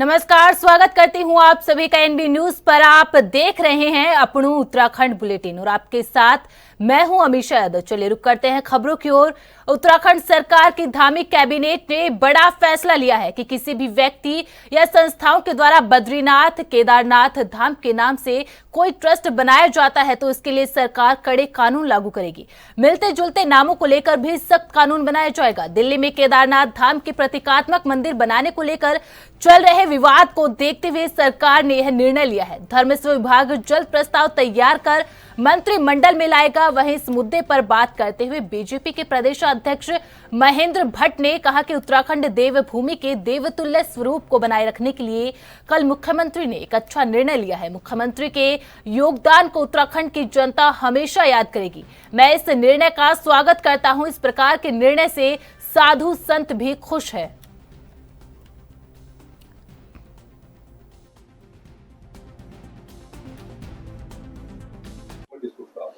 नमस्कार, स्वागत करती हूं आप सभी का एनबी न्यूज पर। आप देख रहे हैं अपनू उत्तराखंड बुलेटिन और आपके साथ मैं हूं अमीषा यादव। चलिए रुक करते हैं खबरों की ओर। उत्तराखंड सरकार की धार्मिक कैबिनेट ने बड़ा फैसला लिया है कि किसी भी व्यक्ति या संस्थाओं के द्वारा बद्रीनाथ केदारनाथ धाम के नाम से कोई ट्रस्ट बनाया जाता है तो इसके लिए सरकार कड़े कानून लागू करेगी। मिलते जुलते नामों को लेकर भी सख्त कानून बनाया जाएगा। दिल्ली में केदारनाथ धाम के प्रतीकात्मक मंदिर बनाने को लेकर चल रहे विवाद को देखते हुए सरकार ने यह निर्णय लिया है। धर्मस्व विभाग जल्द प्रस्ताव तैयार कर मंत्रिमंडल में लाएगा। वहीं इस मुद्दे पर बात करते हुए बीजेपी के प्रदेश अध्यक्ष महेंद्र भट्ट ने कहा कि उत्तराखंड देवभूमि के देवतुल्य स्वरूप को बनाए रखने के लिए कल मुख्यमंत्री ने एक अच्छा निर्णय लिया है। मुख्यमंत्री के योगदान को उत्तराखंड की जनता हमेशा याद करेगी। मैं इस निर्णय का स्वागत करता हूं। इस प्रकार के निर्णय से साधु संत भी खुश है।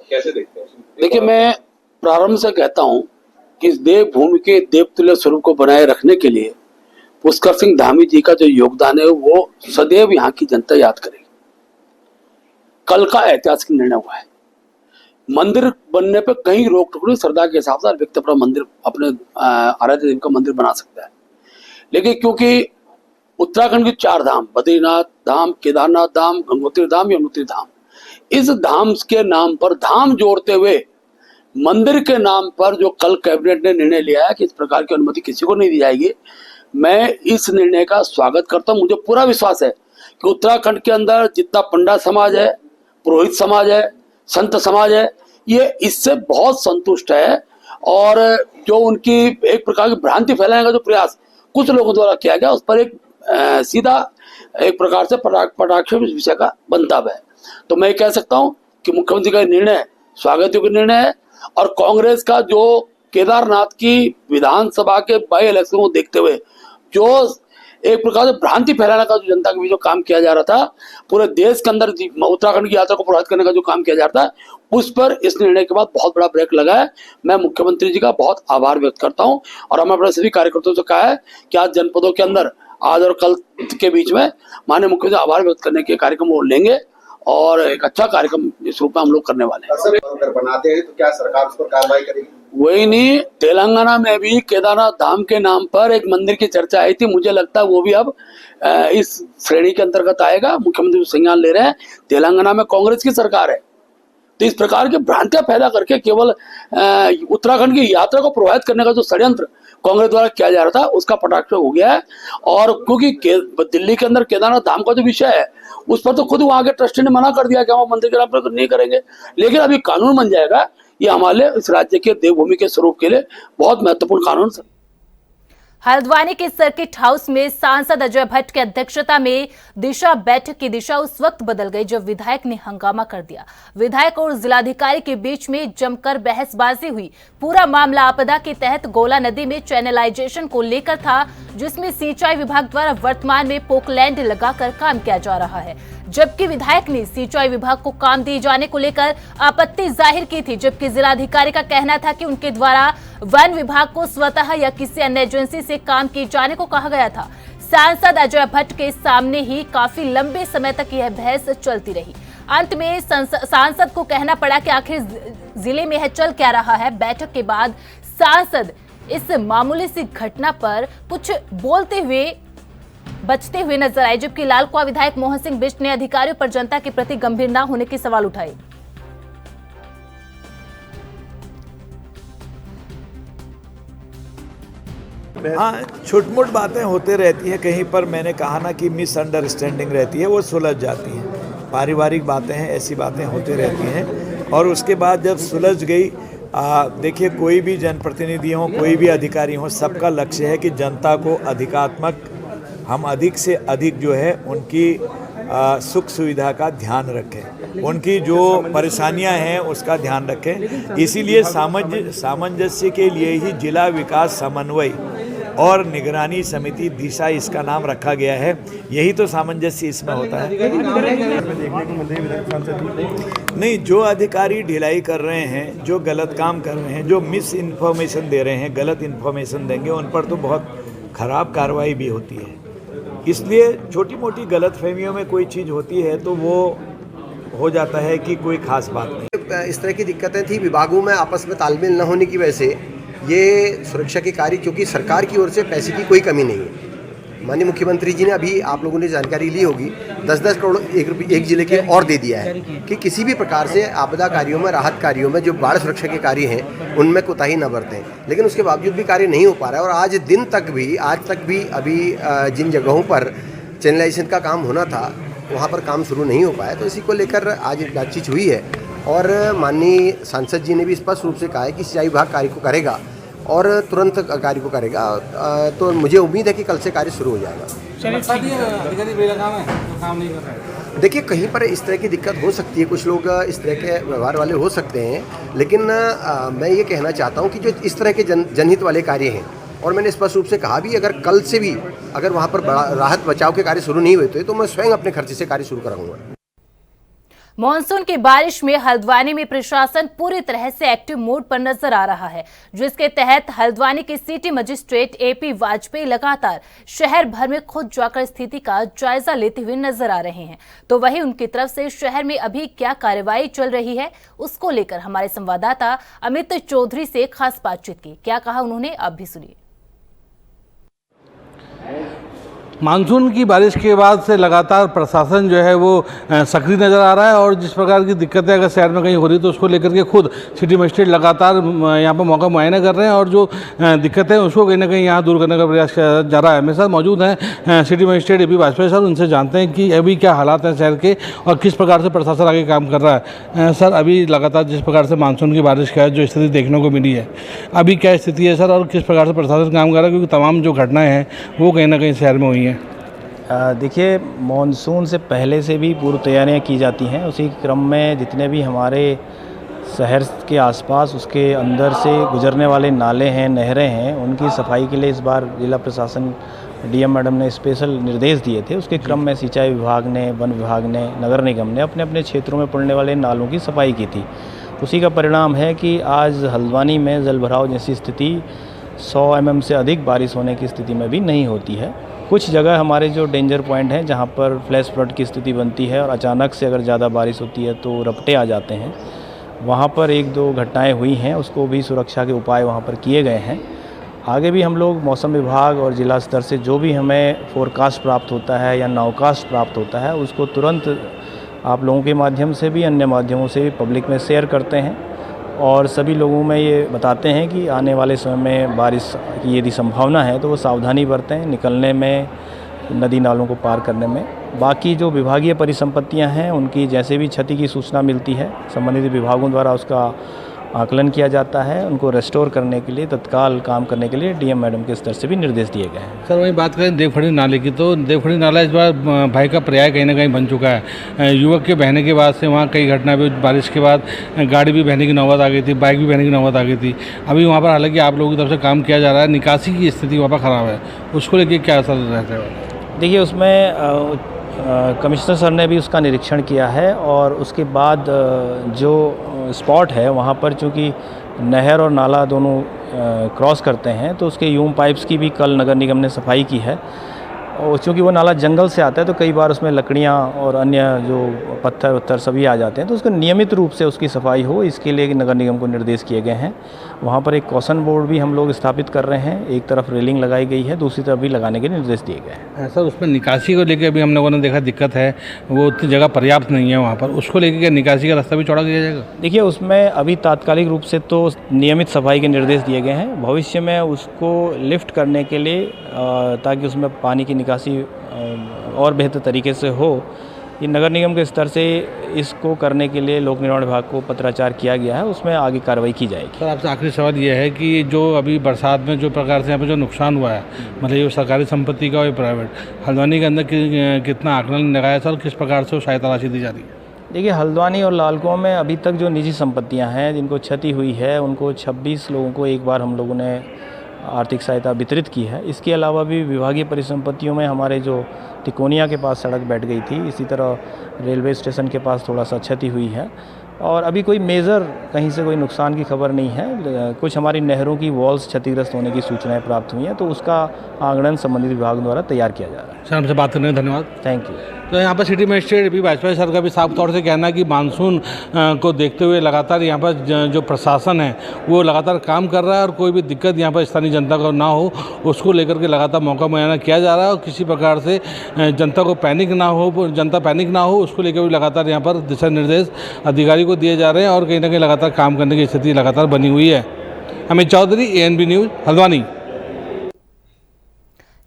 कैसे देखते हैं? देखिए, मैं प्रारंभ से कहता हूं कि इस देवभूमि के देवतुल्य स्वरूप को बनाए रखने के लिए पुष्कर सिंह धामी जी का जो योगदान है वो सदैव यहाँ की जनता याद करेगी। कल का ऐतिहासिक निर्णय हुआ है। मंदिर बनने पे कहीं रोक टोक नहीं। श्रद्धा के हिसाब से हर व्यक्ति अपना मंदिर, अपने आराध्य देव का मंदिर बना सकता है। लेकिन क्योंकि उत्तराखंड के 4 धाम, बद्रीनाथ धाम, केदारनाथ धाम, गंगोत्री धाम, यमुनोत्री धाम, इस धाम के नाम पर धाम जोड़ते हुए मंदिर के नाम पर जो कल कैबिनेट ने निर्णय लिया है कि इस प्रकार की अनुमति किसी को नहीं दी जाएगी, मैं इस निर्णय का स्वागत करता हूं। मुझे पूरा विश्वास है कि उत्तराखंड के अंदर जितना पंडा समाज है, पुरोहित समाज है, संत समाज है, ये इससे बहुत संतुष्ट है। और जो उनकी एक प्रकार की भ्रांति फैलाने का जो प्रयास कुछ लोगों द्वारा किया गया, उस पर एक सीधा एक प्रकार से कटाक्ष विषय का बनता है। तो मैं कह सकता हूं कि मुख्यमंत्री का निर्णय स्वागत योग्य निर्णय है। और कांग्रेस का जो केदारनाथ की विधानसभा के बाई इलेक्शन को देखते हुए जो एक प्रकार से भ्रांति फैलाने का जो जनता के बीच जो काम किया जा रहा था, पूरे देश के अंदर उत्तराखंड की यात्रा को प्रभावित करने का जो काम किया जा रहा था, उस पर इस निर्णय के बाद बहुत बड़ा ब्रेक लगा है। मैं मुख्यमंत्री जी का बहुत आभार व्यक्त करता हूं। और हमने अपने सभी कार्यकर्ताओं से कहा है कि आज जनपदों के अंदर आज और कल के बीच में माननीय मुख्यमंत्री आभार व्यक्त करने के कार्यक्रम वो लेंगे और एक अच्छा कार्यक्रम इस रूप में हम लोग करने वाले हैं। अगर बनाते हैं तो क्या सरकार उस पर कार्रवाई करेगी? वही नहीं, तेलंगाना में भी केदारनाथ धाम के नाम पर एक मंदिर की चर्चा आई थी। मुझे लगता है वो भी अब इस श्रेणी के अंतर्गत आएगा। मुख्यमंत्री संज्ञान ले रहे हैं। तेलंगाना में कांग्रेस की सरकार है, तो इस प्रकार की भ्रांतियां पैदा करके केवल उत्तराखंड की यात्रा को प्रभावित करने का जो षड्यंत्र कांग्रेस द्वारा किया जा रहा था, उसका पटाक्ष हो गया है। और क्योंकि दिल्ली के अंदर केदारनाथ धाम का जो विषय है, उस पर तो खुद वहां के ट्रस्टी ने मना कर दिया कि हम मंदिर के नाम पर नहीं करेंगे। लेकिन अभी कानून बन जाएगा। ये हमारे इस राज्य के देवभूमि के स्वरूप के लिए बहुत महत्वपूर्ण कानून। हल्द्वानी के सर्किट हाउस में सांसद अजय भट्ट की अध्यक्षता में दिशा बैठक की दिशा उस वक्त बदल गई जब विधायक ने हंगामा कर दिया। विधायक और जिलाधिकारी के बीच में जमकर बहसबाजी हुई। पूरा मामला आपदा के तहत गोला नदी में चैनलाइजेशन को लेकर था, जिसमें सिंचाई विभाग द्वारा वर्तमान में पोकलैंड लगाकर काम किया जा रहा है, जबकि विधायक ने सिंचाई विभाग को काम दिए जाने को लेकर आपत्ति जाहिर की थी। जबकि जिलाधिकारी का कहना था कि उनके द्वारा वन विभाग को स्वतः या किसी अन्य एजेंसी से काम किए जाने को कहा गया था। सांसद अजय भट्ट के सामने ही काफी लंबे समय तक यह बहस चलती रही। अंत में सांसद को कहना पड़ा कि आखिर जिले में यह चल क्या रहा है। बैठक के बाद सांसद इस मामूली सी घटना पर कुछ बोलते हुए बचते हुए नजर आए, जबकि लालकुआ विधायक मोहन सिंह बिष्ट ने अधिकारियों पर जनता के प्रति गंभीर न होने के सवाल उठाए। हाँ, छोट-मोट बातें होते रहती हैं। कहीं पर मैंने कहा ना कि मिसअंडरस्टैंडिंग रहती है, वो सुलझ जाती हैं। पारिवारिक बातें हैं, ऐसी बातें होती रहती हैं। और उसके बाद जब सुलझ गई, देखिए कोई भी जनप्रतिनिधि हो, कोई भी अधिकारी हो, सबका लक्ष्य है कि जनता को अधिकात्मक हम अधिक से अधिक जो है उनकी सुख सुविधा का ध्यान रखें, उनकी जो परेशानियां हैं उसका ध्यान रखें। इसीलिए सामंजस्य के लिए ही जिला विकास समन्वय और निगरानी समिति दिशा इसका नाम रखा गया है। यही तो सामंजस्य इसमें होता है। नहीं, जो अधिकारी ढिलाई कर रहे हैं, जो गलत काम कर रहे हैं, जो मिस इन्फॉर्मेशन दे रहे हैं, गलत इन्फॉर्मेशन देंगे, उन पर तो बहुत खराब कार्रवाई भी होती है। इसलिए छोटी मोटी गलतफहमियों में कोई चीज़ होती है तो वो हो जाता है कि कोई खास बात नहीं। इस तरह की दिक्कतें थी विभागों में आपस में तालमेल न होने की वजह से ये सुरक्षा के कार्य, क्योंकि सरकार की ओर से पैसे की कोई कमी नहीं है। माननीय मुख्यमंत्री जी ने अभी आप लोगों ने जानकारी ली होगी 10-10 करोड़ एक जिले के और दे दिया है कि किसी भी प्रकार से आपदा कार्यों में, राहत कार्यों में जो बाढ़ सुरक्षा के कार्य हैं उनमें कोताही न बरतें। लेकिन उसके बावजूद भी कार्य नहीं हो पा रहा है और आज तक भी अभी जिन जगहों पर चैनलाइजेशन का काम होना था वहाँ पर काम शुरू नहीं हो पाया। तो इसी को लेकर आज बातचीत हुई है और माननीय सांसद जी ने भी स्पष्ट रूप से कहा है कि सिंचाई विभाग कार्य को करेगा और तुरंत कार्य को करेगा। तो मुझे उम्मीद है कि कल से कार्य शुरू हो जाएगा। देखिए, कहीं पर इस तरह की दिक्कत हो सकती है, कुछ लोग इस तरह के व्यवहार वाले हो सकते हैं, लेकिन मैं ये कहना चाहता हूँ कि जो इस तरह के जनहित वाले कार्य हैं, और मैंने स्पष्ट रूप से कहा भी अगर कल से भी अगर वहाँ पर राहत बचाव के कार्य शुरू नहीं हुए तो मैं स्वयं अपने खर्चे से कार्य शुरू कराऊंगा। मॉनसून की बारिश में हल्द्वानी में प्रशासन पूरी तरह से एक्टिव मोड पर नजर आ रहा है, जिसके तहत हल्द्वानी के सिटी मजिस्ट्रेट एपी वाजपेयी लगातार शहर भर में खुद जाकर स्थिति का जायजा लेते हुए नजर आ रहे हैं। तो वहीं उनकी तरफ से शहर में अभी क्या कार्रवाई चल रही है उसको लेकर हमारे संवाददाता अमित चौधरी से खास बातचीत की। क्या कहा उन्होंने, आप भी सुनिए। मानसून की बारिश के बाद से लगातार प्रशासन जो है वो सक्रिय नज़र आ रहा है और जिस प्रकार की दिक्कतें अगर शहर में कहीं हो रही तो उसको लेकर के खुद सिटी मजिस्ट्रेट लगातार यहाँ पर मौका मुआयना कर रहे हैं और जो दिक्कतें हैं उसको कहीं ना कहीं यहाँ दूर करने का प्रयास किया जा रहा है। मेरे साथ मौजूद हैं city magistrate AP Vajpayee sir, उनसे जानते हैं कि अभी क्या हालात हैं शहर के और किस प्रकार से प्रशासन आगे काम कर रहा है। सर, अभी लगातार जिस प्रकार से मानसून की बारिश का जो स्थिति देखने को मिली है, अभी क्या स्थिति है सर और किस प्रकार से प्रशासन काम कर रहा है, क्योंकि तमाम जो घटनाएँ हैं वो कहीं ना कहीं शहर में हुई हैं? देखिए, मॉनसून से पहले से भी पूर्व तैयारियां की जाती हैं। उसी क्रम में जितने भी हमारे शहर के आसपास उसके अंदर से गुजरने वाले नाले हैं, नहरें हैं, उनकी सफाई के लिए इस बार जिला प्रशासन डीएम मैडम ने स्पेशल निर्देश दिए थे। उसके क्रम में सिंचाई विभाग ने, वन विभाग ने, नगर निगम ने अपने अपने क्षेत्रों में पड़ने वाले नालों की सफाई की थी। उसी का परिणाम है कि आज हल्द्वानी में जलभराव जैसी स्थिति 100 mm से अधिक बारिश होने की स्थिति में भी नहीं होती है। कुछ जगह हमारे जो डेंजर पॉइंट हैं जहाँ पर फ्लैश फ्लड की स्थिति बनती है और अचानक से अगर ज़्यादा बारिश होती है तो रपटे आ जाते हैं, वहाँ पर 1-2 घटनाएं हुई हैं, उसको भी सुरक्षा के उपाय वहाँ पर किए गए हैं। आगे भी हम लोग मौसम विभाग और जिला स्तर से जो भी हमें फोरकास्ट प्राप्त होता है या नाउकास्ट प्राप्त होता है उसको तुरंत आप लोगों के माध्यम से भी, अन्य माध्यमों से भी पब्लिक में शेयर करते हैं और सभी लोगों में ये बताते हैं कि आने वाले समय में बारिश की यदि संभावना है तो वो सावधानी बरतें निकलने में, नदी नालों को पार करने में। बाकी जो विभागीय परिसंपत्तियां हैं उनकी जैसे भी क्षति की सूचना मिलती है संबंधित विभागों द्वारा उसका आकलन किया जाता है। उनको रेस्टोर करने के लिए, तत्काल काम करने के लिए डीएम मैडम के स्तर से भी निर्देश दिए गए हैं। सर, वही बात करें देवखड़ी नाले की, तो देवखड़ी नाला इस बार भाई का पर्याय कहीं ना कहीं बन चुका है। युवक के बहने के बाद से वहाँ कई घटना भी, बारिश के बाद गाड़ी भी बहने की नौबत आ गई थी, बाइक भी बहने की नौबत आ गई थी। अभी वहाँ पर हालांकि आप लोगों की तरफ से काम किया जा रहा है, निकासी की स्थिति वहाँ पर ख़राब है, उसको लेकर क्या असर रहता है? देखिए, उसमें कमिश्नर सर ने भी उसका निरीक्षण किया है और उसके बाद जो स्पॉट है वहाँ पर चूँकि नहर और नाला दोनों क्रॉस करते हैं तो उसके यूम पाइप्स की भी कल नगर निगम ने सफाई की है। और चूँकि वो नाला जंगल से आता है तो कई बार उसमें लकड़ियाँ और अन्य जो पत्थर उत्थर सभी आ जाते हैं, तो उसको नियमित रूप से उसकी सफाई हो, इसके लिए नगर निगम को निर्देश किए गए हैं। वहाँ पर एक कॉशन बोर्ड भी हम लोग स्थापित कर रहे हैं, एक तरफ रेलिंग लगाई गई है, दूसरी तरफ भी लगाने के निर्देश दिए गए हैं। सर, उसमें निकासी को लेकर अभी हम लोगों ने देखा दिक्कत है, वो उतनी जगह पर्याप्त नहीं है वहाँ पर, उसको लेकर क्या निकासी का रास्ता भी चौड़ा किया जाएगा? देखिए, उसमें अभी तात्कालिक रूप से तो नियमित सफाई के निर्देश दिए गए हैं। भविष्य में उसको लिफ्ट करने के लिए ताकि उसमें पानी की निकासी और बेहतर तरीके से हो, ये नगर निगम के स्तर से इसको करने के लिए लोक निर्माण विभाग को पत्राचार किया गया है, उसमें आगे कार्रवाई की जाएगी। सर, आपसे आखिरी सवाल ये है कि जो अभी बरसात में जो प्रकार से यहाँ पे जो नुकसान हुआ है, मतलब ये सरकारी संपत्ति का और प्राइवेट, हल्द्वानी के अंदर कितना आकलन लगाया सर, किस प्रकार से सहायता राशि दी जा रही है? देखिए, हल्द्वानी और लालकुआं में अभी तक जो निजी संपत्तियां हैं जिनको क्षति हुई है उनको 26 लोगों को एक बार हम लोगों ने आर्थिक सहायता वितरित की है। इसके अलावा भी विभागीय परिसंपत्तियों में हमारे जो तिकोनिया के पास सड़क बैठ गई थी, इसी तरह रेलवे स्टेशन के पास थोड़ा सा क्षति हुई है और अभी कोई मेजर कहीं से कोई नुकसान की खबर नहीं है। कुछ हमारी नहरों की वॉल्स क्षतिग्रस्त होने की सूचनाएं प्राप्त हुई हैं, तो उसका आंकलन संबंधित विभाग द्वारा तैयार किया जा रहा है। सर, हमसे बात करने में धन्यवाद। Thank you. तो यहाँ पर सिटी मजिस्ट्रेट भी वाजपेयी सर का भी साफ तौर से कहना है कि मानसून को देखते हुए लगातार यहाँ पर जो प्रशासन है वो लगातार काम कर रहा है और कोई भी दिक्कत यहाँ पर स्थानीय जनता को ना हो उसको लेकर के लगातार मौका मुहैया किया जा रहा है और किसी प्रकार से जनता को पैनिक ना हो उसको लेकर भी लगातार यहाँ पर दिशा निर्देश अधिकारी को दिए जा रहे हैं और कहीं ना कहीं लगातार काम करने की स्थिति लगातार बनी हुई है। Amit Chaudhary, ANB news, Haldwani.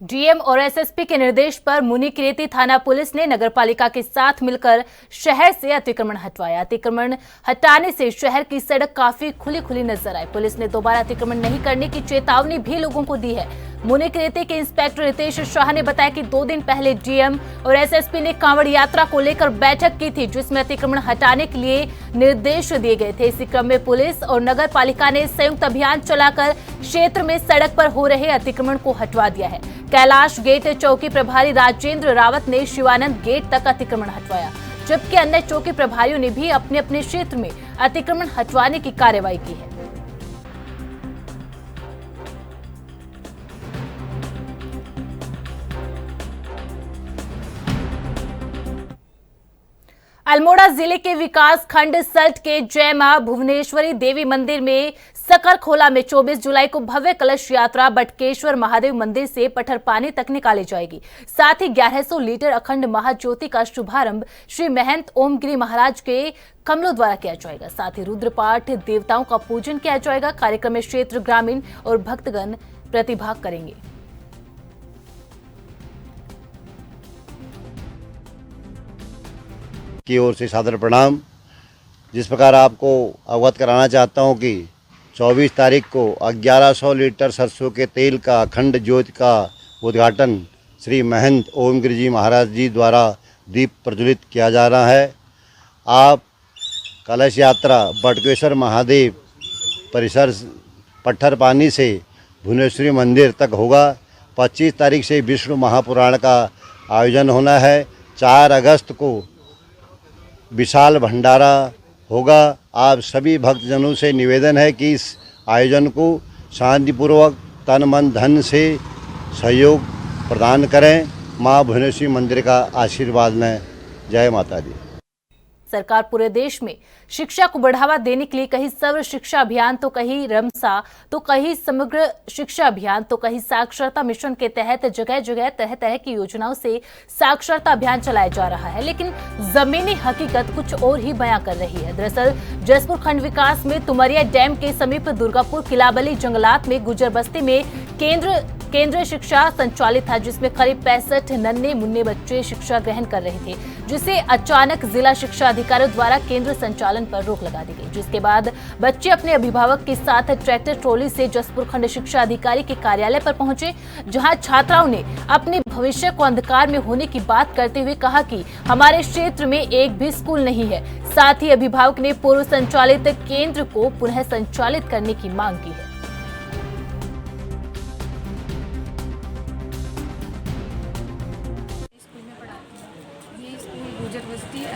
DM और एसएसपी के निर्देश पर मुनिकीरेती थाना पुलिस ने नगरपालिका के साथ मिलकर शहर से अतिक्रमण हटवाया। अतिक्रमण हटाने से शहर की सड़क काफी खुली नजर आई। पुलिस ने दोबारा अतिक्रमण नहीं करने की चेतावनी भी लोगों को दी है। मुनिकीरेती के इंस्पेक्टर रितेश शाह ने बताया कि 2 दिन पहले डीएम और एसएसपी ने कांवड़ यात्रा को लेकर बैठक की थी, जिसमें अतिक्रमण हटाने के लिए निर्देश दिए गए थे। इसी क्रम में पुलिस और नगर पालिका ने संयुक्त अभियान चलाकर क्षेत्र में सड़क पर हो रहे अतिक्रमण को हटवा दिया है। कैलाश गेट चौकी प्रभारी राजेंद्र रावत ने शिवानंद गेट तक अतिक्रमण हटवाया, जबकि अन्य चौकी प्रभारियों ने भी अपने अपने क्षेत्र में अतिक्रमण हटवाने की कार्रवाई की है। अल्मोड़ा जिले के विकास खंड सल्ट के जय मां भुवनेश्वरी देवी मंदिर में सकरखोला में 24 जुलाई को भव्य कलश यात्रा बटकेश्वर महादेव मंदिर से पठरपानी तक निकाली जाएगी। साथ ही 1100 लीटर अखंड महाज्योति का शुभारंभ श्री महंत ओमगिरी महाराज के कमलों द्वारा किया जाएगा। साथ ही रुद्रपाठ, देवताओं का पूजन किया जाएगा। कार्यक्रम में क्षेत्र, ग्रामीण और भक्तगण प्रतिभाग करेंगे। की ओर से सादर प्रणाम। जिस प्रकार आपको अवगत कराना चाहता हूं कि 24 तारीख को 1100 लीटर सरसों के तेल का अखंड ज्योति का उद्घाटन श्री महंत ओमगिरी जी महाराज जी द्वारा दीप प्रज्वलित किया जा रहा है। आप कलश यात्रा बटकेश्वर महादेव परिसर पट्ठरपानी से भुवनेश्वरी मंदिर तक होगा। 25 तारीख से विष्णु महापुराण का आयोजन होना है। 4 अगस्त को विशाल भंडारा होगा। आप सभी भक्तजनों से निवेदन है कि इस आयोजन को शांतिपूर्वक तन मन धन से सहयोग प्रदान करें। मां भुवनेश्वरी मंदिर का आशीर्वाद लें। जय माता दी। सरकार पूरे देश में शिक्षा को बढ़ावा देने के लिए कहीं सर्व शिक्षा अभियान, तो कहीं रमसा, तो कहीं समग्र शिक्षा अभियान, तो कहीं साक्षरता मिशन के तहत जगह जगह तरह तरह की योजनाओं से साक्षरता अभियान चलाया जा रहा है। लेकिन जमीनी हकीकत कुछ और ही बयां कर रही है। दरअसल जसपुर खंड विकास में तुमरिया डैम के समीप दुर्गापुर किलाबली जंगलात में गुजर बस्ती में केंद्रीय शिक्षा संचालित था, जिसमें करीब 65 नन्हे मुन्ने बच्चे शिक्षा ग्रहण कर रहे थे, जिसे अचानक जिला शिक्षा अधिकारियों द्वारा केंद्र संचालन पर रोक लगा दी गई। जिसके बाद बच्चे अपने अभिभावक के साथ ट्रैक्टर ट्रॉली से जसपुर खंड शिक्षा अधिकारी के कार्यालय पर पहुंचे, जहां छात्राओं ने अपने भविष्य को अंधकार में होने की बात करते हुए कहा कि हमारे क्षेत्र में एक भी स्कूल नहीं है। साथ ही अभिभावक ने पूर्व संचालित केंद्र को पुनः संचालित करने की मांग की है।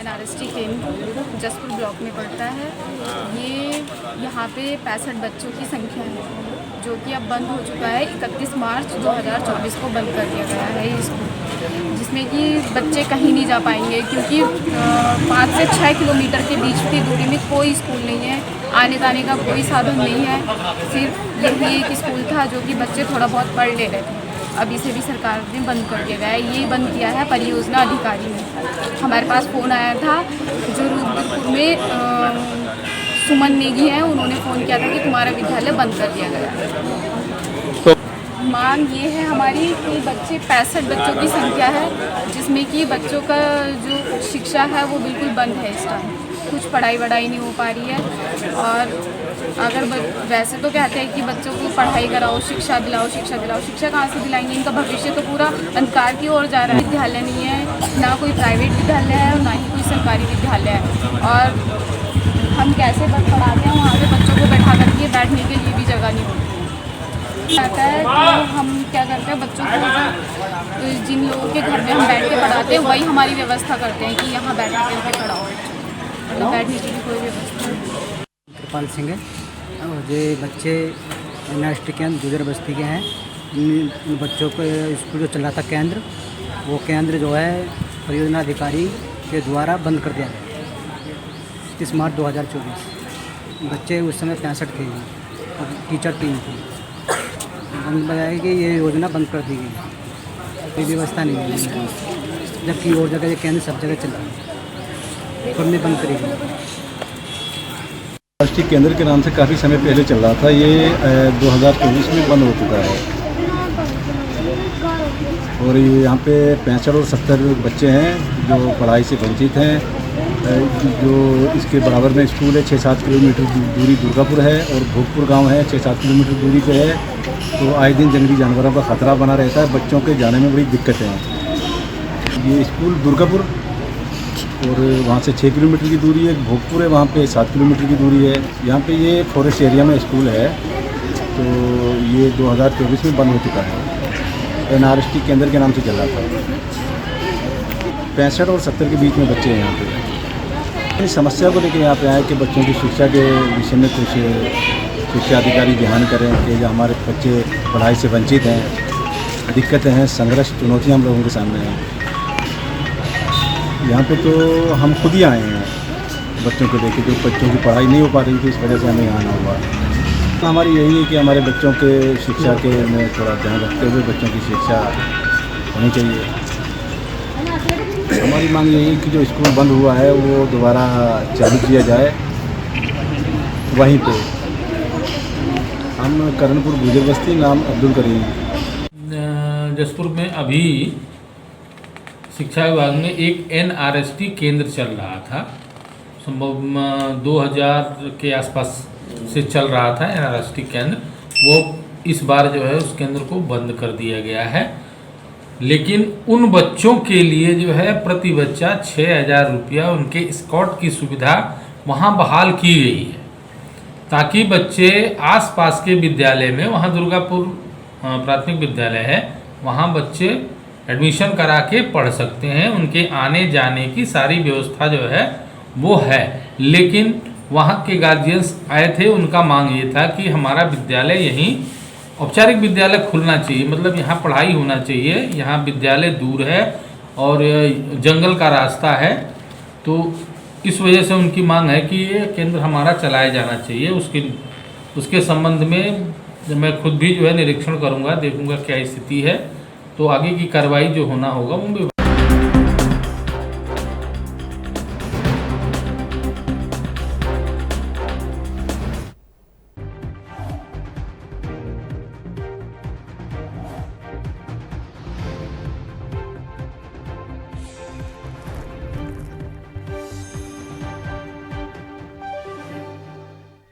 NRST केंद्र जसपुर ब्लॉक में पड़ता है। ये यहाँ पे 65 बच्चों की संख्या है, जो कि अब बंद हो चुका है। 31 मार्च 2024 को बंद कर दिया गया है ये स्कूल, जिसमें कि बच्चे कहीं नहीं जा पाएंगे, क्योंकि 5 से 6 किलोमीटर के बीच की दूरी में कोई स्कूल नहीं है। आने जाने का कोई साधन नहीं है। सिर्फ यही एक स्कूल था जो कि बच्चे थोड़ा बहुत पढ़ ले रहे थे। अब इसे भी सरकार ने बंद कर दिया गया है। ये बंद किया है परियोजना अधिकारी ने। हमारे पास फ़ोन आया था, जो रुद्रपुर में सुमन नेगी हैं, उन्होंने फ़ोन किया था कि तुम्हारा विद्यालय बंद कर दिया गया है। तो मांग ये है हमारी कि 65 बच्चों की संख्या है, जिसमें कि बच्चों का जो शिक्षा है वो बिल्कुल बंद है इस टाइम। कुछ पढ़ाई वढ़ाई नहीं हो पा रही है। और अगर वैसे तो कहते हैं कि बच्चों को पढ़ाई कराओ, शिक्षा दिलाओ, शिक्षा दिलाओ। शिक्षा कहाँ से दिलाएंगे? इनका भविष्य तो पूरा अंधकार की ओर जा रहा है। विद्यालय नहीं है, ना कोई प्राइवेट विद्यालय है और ना ही कोई सरकारी विद्यालय है। और हम कैसे पढ़ाते हैं? वहाँ पे बच्चों को बैठा करके बैठने के लिए भी जगह नहीं होती आता है। तो हम क्या करते हैं, बच्चों को जिन लोगों के घर में हम बैठ के पढ़ाते हैं वही हमारी व्यवस्था करते हैं कि यहाँ बैठ के पढ़ाओ। मतलब बैठने की भी कोई व्यवस्था नहीं। कृपाल सिंह है और ये बच्चे एनआरएसटी केंद्र गुजर बस्ती के हैं। इन बच्चों को स्कूल जो चल रहा था केंद्र, वो केंद्र जो है परियोजना अधिकारी के द्वारा बंद कर दिया गया 30 मार्च 2024। बच्चे उस समय 65 थे और टीचर 3 थे। बंद बताया कि ये योजना बंद कर दी गई, कोई व्यवस्था नहीं है, जबकि और जगह ये केंद्र सब जगह चल रहा है, तो बंद करी गई। राष्ट्रीय केंद्र के नाम से काफ़ी समय पहले चल रहा था, ये 2024 में बंद हो चुका है और ये यहाँ पे 65 और 70 बच्चे हैं जो पढ़ाई से वंचित हैं। जो इसके बराबर में स्कूल है 6-7 किलोमीटर दूरी दुर्गापुर है और भोगपुर गांव है 6-7 किलोमीटर दूरी पे है। तो आए दिन जंगली जानवरों का खतरा बना रहता है, बच्चों के जाने में बड़ी दिक्कतें हैं। ये स्कूल दुर्गापुर और वहाँ से 6 किलोमीटर की दूरी है, भोगपुर है वहाँ पे 7 किलोमीटर की दूरी है। यहाँ पे ये फॉरेस्ट एरिया में स्कूल है, तो ये 2024 में बंद हो चुका है। एनआरएसटी केंद्र के नाम से चल रहा था। 65 और 70 के बीच में बच्चे हैं यहाँ पे। इस समस्या को लेकर यहाँ पे आए कि बच्चों की शिक्षा के विषय में कुछ शिक्षा अधिकारी ध्यान करें कि जो हमारे बच्चे पढ़ाई से वंचित हैं, दिक्कतें हैं, संघर्ष, चुनौतियाँ हम लोगों के सामने हैं। यहाँ पे तो हम खुद ही आए हैं बच्चों को लेकर, जो बच्चों की पढ़ाई नहीं हो पा रही थी, इस वजह से हमें यहाँ आना हुआ। तो हमारी यही है कि हमारे बच्चों के शिक्षा के में थोड़ा ध्यान रखते हुए बच्चों की शिक्षा होनी चाहिए। हमारी मांग यही है कि जो स्कूल बंद हुआ है वो दोबारा चालू किया जाए। वहीं पे हम करणपुर गुजर बस्ती, नाम अब्दुल करीम। जसपुर में अभी शिक्षा विभाग में एक एनआरएसटी केंद्र चल रहा था, संभव 2000 के आसपास से चल रहा था एनआरएसटी केंद्र। वो इस बार जो है उस केंद्र को बंद कर दिया गया है, लेकिन उन बच्चों के लिए जो है प्रति बच्चा 6000 रुपया उनके स्कॉट की सुविधा वहाँ बहाल की गई है, ताकि बच्चे आसपास के विद्यालय में, वहाँ दुर्गापुर प्राथमिक विद्यालय है, वहाँ बच्चे एडमिशन करा के पढ़ सकते हैं। उनके आने जाने की सारी व्यवस्था जो है वो है, लेकिन वहाँ के गार्जियंस आए थे, उनका मांग ये था कि हमारा विद्यालय यहीं औपचारिक विद्यालय खुलना चाहिए, मतलब यहाँ पढ़ाई होना चाहिए, यहाँ विद्यालय दूर है और जंगल का रास्ता है। तो इस वजह से उनकी मांग है कि ये केंद्र हमारा चलाया जाना चाहिए। उसके संबंध में मैं खुद भी जो है निरीक्षण करूँगा, देखूँगा क्या स्थिति है, तो आगे की कार्रवाई जो होना होगा वो